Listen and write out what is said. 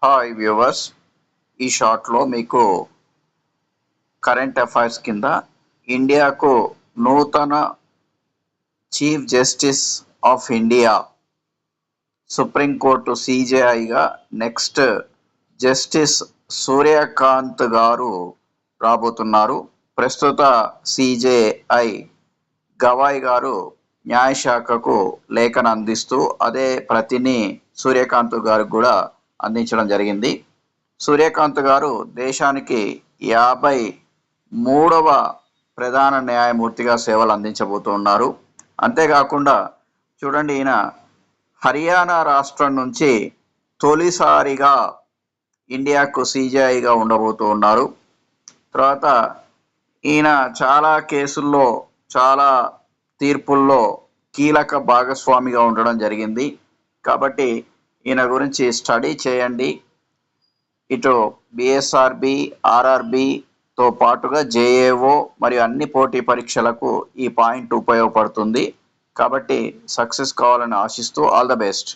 Hi viewers, ఈ షార్ట్లో మీకు కరెంట్ అఫైర్స్ కింద ఇండియాకు నూతన chief justice of India supreme court సిజేఐగా నెక్స్ట్ జస్టిస్ సూర్యకాంత్ గారు రాబోతున్నారు. ప్రస్తుత సిజేఐ గవాయ్ గారు న్యాయశాఖకు లేఖను అందిస్తూ అదే ప్రతిని సూర్యకాంత్ గారికి కూడా అందించడం జరిగింది. సూర్యకాంత్ గారు దేశానికి 53వ ప్రధాన న్యాయమూర్తిగా సేవలు అందించబోతున్నారు. అంతేకాకుండా చూడండి, ఈయన హర్యానా రాష్ట్రం నుంచి తొలిసారిగా ఇండియాకు సిజేఐగా ఉండబోతున్నారు. తర్వాత ఈయన చాలా కేసుల్లో, చాలా తీర్పుల్లో కీలక భాగస్వామిగా ఉండడం జరిగింది. కాబట్టి ఈయన గురించి స్టడీ చేయండి. ఇటు బిఎస్ఆర్బి, ఆర్ఆర్బితో పాటుగా జేఏఓ మరియు అన్ని పోటీ పరీక్షలకు ఈ పాయింట్ ఉపయోగపడుతుంది. కాబట్టి సక్సెస్ కావాలని ఆశిస్తూ ఆల్ ద బెస్ట్.